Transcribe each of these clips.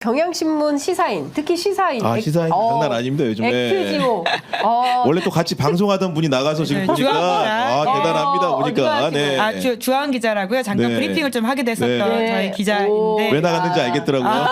경향신문 시사인, 특히 시사인. 시사인 장난 아닙니다 요즘에. 엑스지오. 원래 또 같이 방송하던 분이 나가서 지금 보니까 대단합니다 보니까. 네. 주한 기자라고요. 잠깐 네. 브리핑을 좀 하게 됐었던 네. 저희 기자인데 왜 나갔는지 알겠더라고요.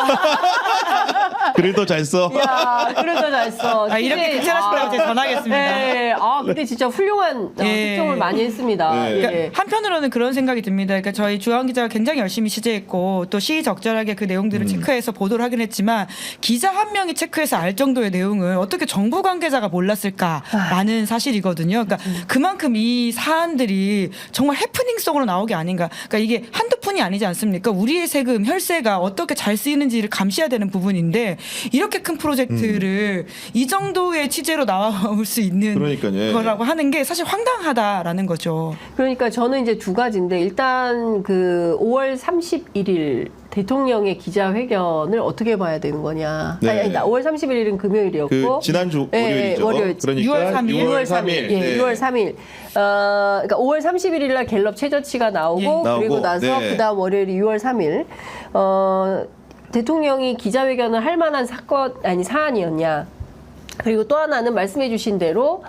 글을 더 잘 써. 야, 그래도 잘 써. 이렇게 괜찮으시다고 제가 전하겠습니다. 네. 근데 진짜 훌륭한 특종을 많이 했습니다. 네. 예. 그러니까 한편으로는 그런 생각이 듭니다. 그러니까 저희 주한 기자가 굉장히 열심히 취재했고 또 시의적절하게 그 내용들을 체크해서 보도를 하긴 했지만 기자 한 명이 체크해서 알 정도의 내용을 어떻게 정부 관계자가 몰랐을까라는 사실이거든요. 그러니까 그만큼 이 사안들이 정말 해프닝성으로 나오게 아닌가. 그러니까 이게 한두 푼이 아니지 않습니까? 우리의 세금, 혈세가 어떻게 잘 쓰이는지를 감시해야 되는 부분인데 이렇게 큰 프로젝트를 이 정도의 취재로 나올 수 있는 그러니까요. 거라고 하는 게 사실 황당하다라는 거죠. 그러니까 저는 이제 두 가지인데 일단 그 5월 31일 대통령의 기자회견을 어떻게 봐야 되는 거냐. 네. 아니, 5월 31일은 금요일이었고 그 지난주 월요일이죠. 월요일. 그러니까 6월 3일. 6월 3일. 예, 네. 6월 3일. 그러니까 5월 31일 날 갤럽 최저치가 나오고 나오고, 그리고 나서 네. 그다음 월요일이 6월 3일. 대통령이 기자회견을 할 만한 사안이었냐. 그리고 또 하나는 말씀해 주신 대로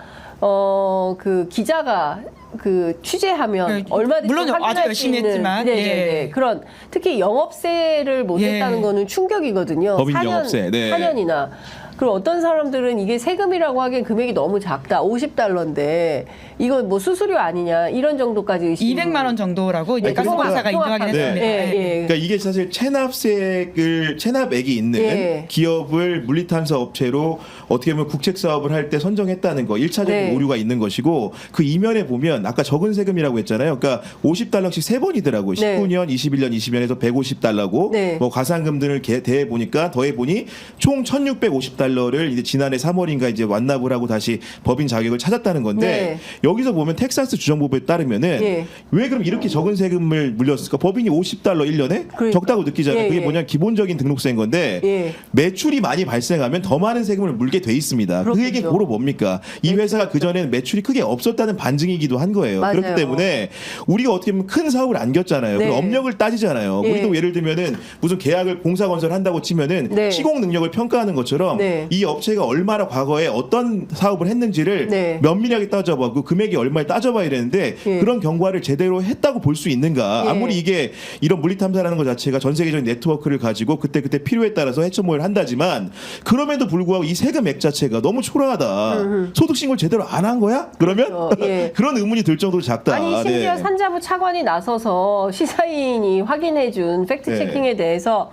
그 기자가 그 취재하면 얼마든지 물론 아주 확인할 열심히 수 있는 했지만, 네. 그런 특히 영업세를 못 냈다는 거는 충격이거든요. 법인 영업세. 네. 4년이나. 그리고 어떤 사람들은 이게 세금이라고 하기엔 금액이 너무 작다. $50인데 이거 뭐 수수료 아니냐 이런 정도까지 의심이 200만 원 정도라고 이제 가스공사가 인정하긴 했습니다. 그러니까 이게 사실 체납액이 있는 기업을 물리탄소 업체로 어떻게 보면 국책 사업을 할 때 선정했다는 거 1차적인 오류가 있는 것이고 그 이면에 보면 아까 적은 세금이라고 했잖아요. 그러니까 $50씩 3번이더라고요. 19년, 21년, 20년에서 $150고 뭐 가산금들을 대해 보니까 더해 보니 총 $1,650를 이제 지난해 3월인가 이제 완납을 하고 다시 법인 자격을 찾았다는 건데 여기서 보면 텍사스 주정부에 따르면은 왜 그럼 이렇게 적은 세금을 물렸을까? 법인이 $50 1년에 그러니까. 적다고 느끼잖아요. 그게 뭐냐면 기본적인 등록세인 건데 매출이 많이 발생하면 더 많은 세금을 물게 돼 있습니다. 그렇군요. 그 얘기 고로 뭡니까? 이 회사가 그전에는 매출이 크게 없었다는 반증이기도 한 거예요. 맞아요. 그렇기 때문에 우리가 어떻게 보면 큰 사업을 안겼잖아요. 그럼 업력을 따지잖아요. 우리도 예를 들면은 무슨 계약을 공사건설 한다고 치면은 시공 능력을 평가하는 것처럼 이 업체가 얼마나 과거에 어떤 사업을 했는지를 면밀하게 따져봐. 그 금액이 얼마에 따져봐야 되는데 그런 경과를 제대로 했다고 볼 수 있는가. 아무리 이게 이런 물리탐사라는 것 자체가 전 세계적인 네트워크를 가지고 그때그때 필요에 따라서 해처모를 한다지만 그럼에도 불구하고 이 세금액 자체가 너무 초라하다. 소득신고를 제대로 안 한 거야? 그러면 그런 의문이 들 정도로 작다. 아니 심지어 산자부 차관이 나서서 시사인이 확인해준 팩트체킹에 대해서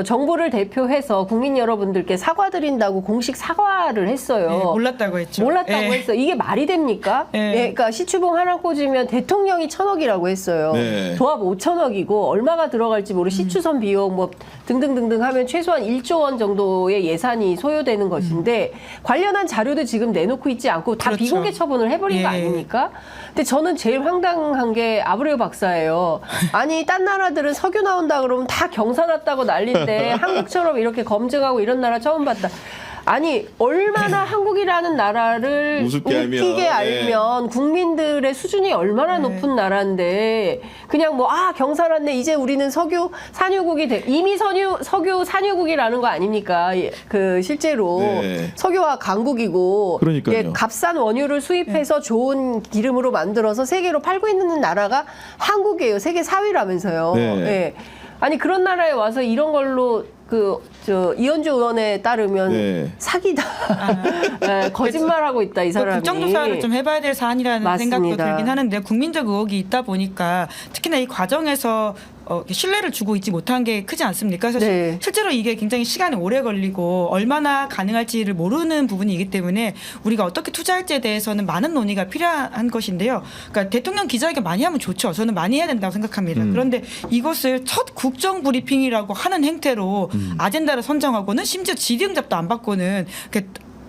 정부를 대표해서 국민 여러분들께 사과드린다고 공식 사과를 했어요. 몰랐다고 했죠. 몰랐다고 했어요. 이게 말이 됩니까? 그러니까 시추봉 하나 꽂으면 대통령이 1,000억이라고 했어요. 조합 5,000억이고 얼마가 들어갈지 모르 시추선 비용 뭐 등등등등 하면 최소한 1조 원 정도의 예산이 소요되는 것인데 관련한 자료도 지금 내놓고 있지 않고 다 비공개 처분을 해버린 거 아닙니까? 근데 저는 제일 황당한 게 아브레우 박사예요. 아니 딴 나라들은 석유 나온다 그러면 다 경사났다고 난리인데 한국처럼 이렇게 검증하고 이런 나라 처음 봤다. 아니 얼마나 한국이라는 나라를 웃기게 알면 국민들의 수준이 얼마나 높은 나라인데 그냥 뭐 경사났네 이제 우리는 석유 산유국이 이미 석유 산유국이라는 거 아닙니까? 그 실제로 석유화 강국이고 값싼 원유를 수입해서 좋은 기름으로 만들어서 세계로 팔고 있는 나라가 한국이에요. 세계 4위라면서요. 아니 그런 나라에 와서 이런 걸로 이현주 의원에 따르면 사기다. 거짓말하고 있다 이 사람이. 국정조사를 좀 해봐야 될 사안이라는 생각도 들긴 하는데 국민적 의혹이 있다 보니까 특히나 이 과정에서 신뢰를 주고 있지 못한 게 크지 않습니까? 그래서 실제로 이게 굉장히 시간이 오래 걸리고 얼마나 가능할지를 모르는 부분이기 때문에 우리가 어떻게 투자할지에 대해서는 많은 논의가 필요한 것인데요. 그러니까 대통령 기자회견 많이 하면 좋죠. 저는 많이 해야 된다고 생각합니다. 그런데 이것을 첫 국정 브리핑이라고 하는 행태로 아젠다를 선정하고는 심지어 질의응답도 안 받고는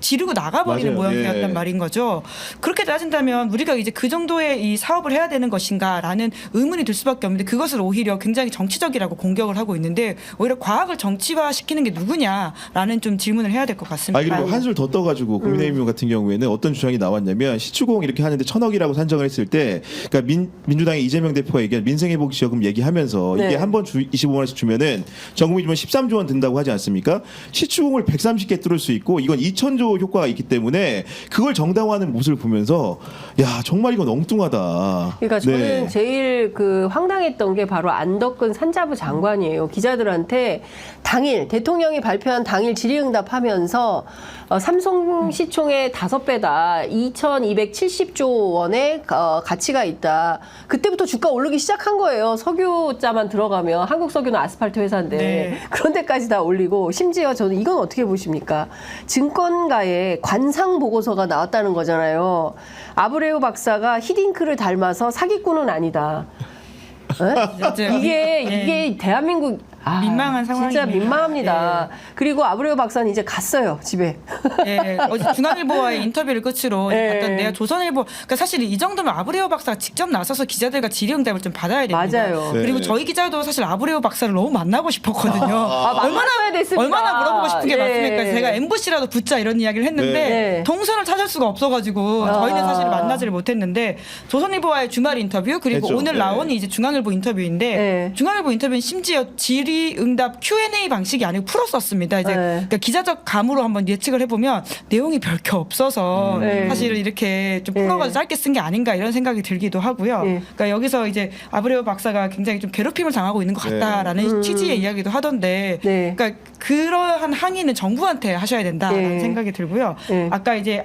지르고 나가버리는 맞아요. 모양새였단 예. 말인 거죠. 그렇게 따진다면 우리가 이제 그 정도의 이 사업을 해야 되는 것인가라는 의문이 들 수밖에 없는데 그것을 오히려 굉장히 정치적이라고 공격을 하고 있는데 오히려 과학을 정치화시키는 게 누구냐라는 좀 질문을 해야 될 것 같습니다. 그리고 한술 더 떠가지고 국민의힘 같은 경우에는 어떤 주장이 나왔냐면 시추공 이렇게 하는데 1,000억이라고 산정을 했을 때 그러니까 민주당의 이재명 대표가 얘기한 민생회복지원금 얘기하면서 네. 이게 한 번 25만 원씩 주면은 전 국민 주면 13조 원 든다고 하지 않습니까? 시추공을 130개 뚫을 수 있고 이건 2,000조 효과가 있기 때문에 그걸 정당화하는 모습을 보면서 야 정말 이건 엉뚱하다. 그러니까 저는 네. 제일 그 황당했던 게 바로 안덕근 산자부 장관이에요. 기자들한테 당일 대통령이 발표한 당일 질의응답하면서 삼성시총의 5배다. 2,270조 원의 가치가 있다. 그때부터 주가 오르기 시작한 거예요. 석유자만 들어가면 한국 석유는 아스팔트 회사인데 네. 그런 데까지 다 올리고 심지어 저는 이건 어떻게 보십니까? 증권가에 관상 보고서가 나왔다는 거잖아요. 아브레우 박사가 히딩크를 닮아서 사기꾼은 아니다. 맞아요. 이게 대한민국 민망한 진짜 상황입니다. 민망합니다. 그리고 아브레우 박사는 이제 갔어요 집에. 예, 어제 중앙일보와의 인터뷰를 끝으로 예. 봤던데요. 조선일보, 그러니까 사실 이 정도면 아브레오 박사가 직접 나서서 기자들과 질의응답을 좀 받아야 됩니다. 맞아요. 그리고 네. 저희 기자도 사실 아브레오 박사를 너무 만나고 싶었거든요. 만났어야 됐습니다. 얼마나 물어보고 싶은 게 예. 많습니까? 제가 엠보시라도 붙자 이런 이야기를 했는데 네. 동선을 찾을 수가 없어가지고 저희는 사실 만나지를 못했는데 조선일보와의 주말 인터뷰 그리고 했죠. 오늘 네. 나온 이제 중앙일보 인터뷰인데 네. 중앙일보 인터뷰는 심지어 질의응답 Q&A 방식이 아니고 풀었었습니다. 이제 네. 그러니까 기자적 감으로 한번 예측을 해보면 내용이 별게 없어서 네. 사실은 이렇게 좀 풀어가지고 짧게 쓴 게 아닌가 이런 생각이 들기도 하고요. 네. 그러니까 여기서 이제 아브레오 박사가 굉장히 좀 괴롭힘을 당하고 있는 것 같다라는 취지의 이야기도 하던데, 네. 그러니까 그러한 항의는 정부한테 하셔야 된다라는 네. 생각이 들고요. 네. 아까 이제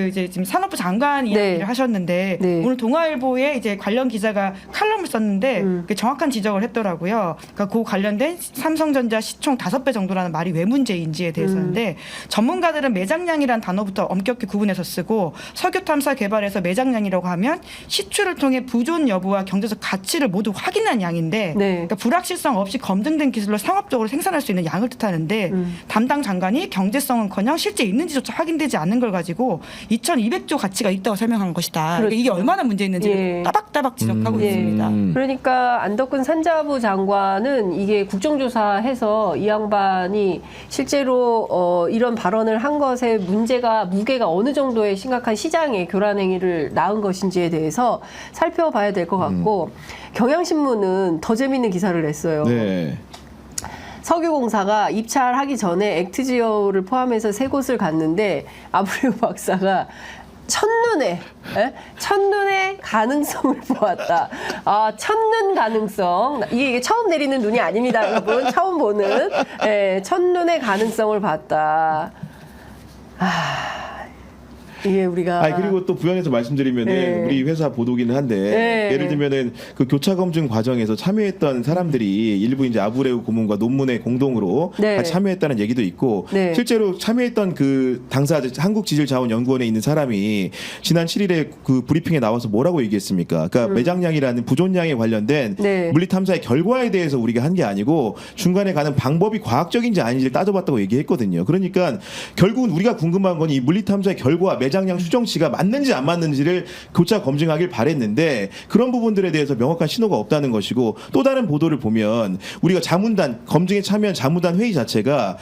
이제 지금 산업부 장관 네. 이야기를 하셨는데 네. 오늘 동아일보에 이제 관련 기자가 칼럼을 썼는데 그 정확한 지적을 했더라고요. 그러니까 그 관련된 삼성전자 시총 5배 정도라는 말이 왜 문제인지에 대해서인데 전문가들은 매장량이라는 단어부터 엄격히 구분해서 쓰고 석유 탐사 개발에서 매장량이라고 하면 시추를 통해 부존 여부와 경제적 가치를 모두 확인한 양인데 네. 그러니까 불확실성 없이 검증된 기술로 상업적으로 생산할 수 있는 양을 뜻하는데 담당 장관이 경제성은커녕 실제 있는지조차 확인되지 않는 걸 가지고 2,200조 가치가 있다고 설명한 것이다. 그러니까 이게 얼마나 문제 있는지를 예. 따박따박 지적하고 있습니다. 그러니까 안덕근 산자부 장관은 이게 국정조사해서 이 양반이 실제로 이런 발언을 한 것의 무게가 어느 정도의 심각한 시장의 교란 행위를 낳은 것인지에 대해서 살펴봐야 될 것 같고 경향신문은 더 재밌는 기사를 냈어요. 네. 석유공사가 입찰하기 전에 액트지오를 포함해서 3곳을 갔는데 아브레우 박사가 첫눈에 가능성을 보았다. 첫눈 가능성. 이게 처음 내리는 눈이 아닙니다, 여러분. 처음 보는. 첫눈의 가능성을 봤다. 이게 우리가 그리고 또 부연해서 말씀드리면은 네. 우리 회사 보도기는 한데 네. 예를 들면은 그 교차 검증 과정에서 참여했던 사람들이 일부 이제 아브레우 고문과 논문에 공동으로 네. 같이 참여했다는 얘기도 있고 네. 실제로 참여했던 그 당사 한국지질자원연구원에 있는 사람이 지난 7일에 그 브리핑에 나와서 뭐라고 얘기했습니까? 그러니까 매장량이라는 부존량에 관련된 네. 물리 탐사의 결과에 대해서 우리가 한 게 아니고 중간에 가는 방법이 과학적인지 아닌지를 따져봤다고 얘기했거든요. 그러니까 결국은 우리가 궁금한 건 이 물리 탐사의 결과 매장량 수정치가 맞는지 안 맞는지를 교차 검증하길 바랬는데 그런 부분들에 대해서 명확한 신호가 없다는 것이고 또 다른 보도를 보면 우리가 자문단 검증에 참여한 자문단 회의 자체가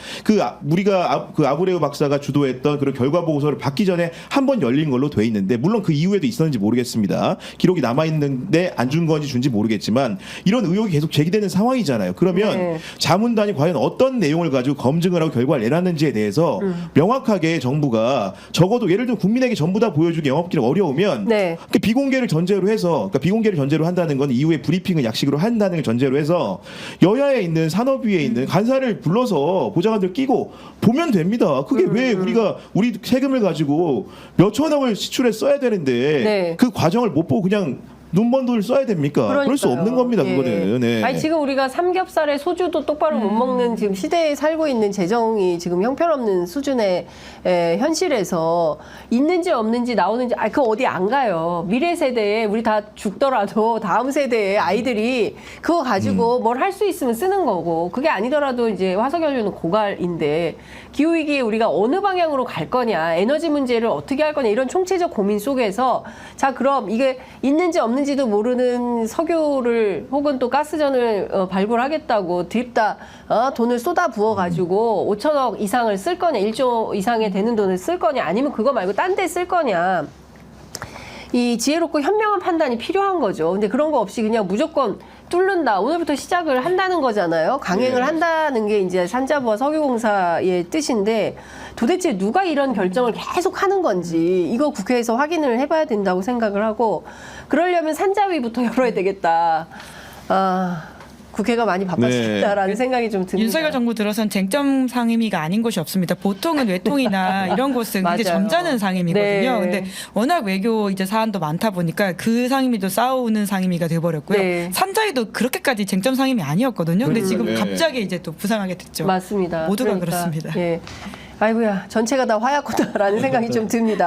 우리가 아브레우 박사가 주도했던 그런 결과 보고서를 받기 전에 한 번 열린 걸로 돼 있는데 물론 그 이후에도 있었는지 모르겠습니다. 기록이 남아 있는데 안 준 건지 준지 모르겠지만 이런 의혹이 계속 제기되는 상황이잖아요. 그러면 네. 자문단이 과연 어떤 내용을 가지고 검증을 하고 결과를 내놨는지에 대해서 명확하게 정부가 적어도 예를 들면 국민에게 전부 다 보여주기 영업기록 어려우면 네. 그 비공개를 전제로 해서 비공개를 전제로 한다는 건 이후에 브리핑은 약식으로 한다는 걸 전제로 해서 여야에 있는 산업위에 있는 간사를 불러서 보좌관들 끼고 보면 됩니다. 그게 왜 우리 세금을 가지고 몇 천억을 시출해 써야 되는데 네. 그 과정을 못 보고 그냥 눈먼 돈을 써야 됩니까? 그럴 수 없는 겁니다. 그거는. 네. 아니 지금 우리가 삼겹살에 소주도 똑바로 못 먹는 지금 시대에 살고 있는 재정이 지금 형편없는 수준의 현실에서 있는지 없는지 나오는지 그 어디 안 가요. 미래 세대에 우리 다 죽더라도 다음 세대의 아이들이 그거 가지고 뭘 할 수 있으면 쓰는 거고 그게 아니더라도 이제 화석연료는 고갈인데 기후위기에 우리가 어느 방향으로 갈 거냐 에너지 문제를 어떻게 할 거냐 이런 총체적 고민 속에서 자 그럼 이게 있는지 없는지도 모르는 석유를 혹은 또 가스전을 발굴하겠다고 드립다 돈을 쏟아 부어 가지고 5천억 이상을 쓸 거냐 1조 이상의 되는 돈을 쓸 거냐 아니면 그거 말고 딴 데 쓸 거냐 이 지혜롭고 현명한 판단이 필요한 거죠. 근데 그런 거 없이 그냥 무조건 뚫는다. 오늘부터 시작을 한다는 거잖아요. 강행을 한다는 게 이제 산자부와 석유공사의 뜻인데 도대체 누가 이런 결정을 계속 하는 건지 이거 국회에서 확인을 해봐야 된다고 생각을 하고 그러려면 산자위부터 열어야 되겠다. 국회가 많이 바빠지겠다라는 생각이 좀 듭니다. 윤석열 정부 들어선 쟁점 상임위가 아닌 곳이 없습니다. 보통은 외통이나 이런 곳은 굉장히 점잖은 상임위거든요. 근데 워낙 외교 이제 사안도 많다 보니까 그 상임위도 싸우는 상임위가 돼버렸고요. 산자위도 그렇게까지 쟁점 상임위 아니었거든요. 근데 지금 갑자기 이제 또 부상하게 됐죠. 맞습니다. 모두가 그렇습니다. 아이고야 전체가 다 화약고다라는 생각이 좀 듭니다.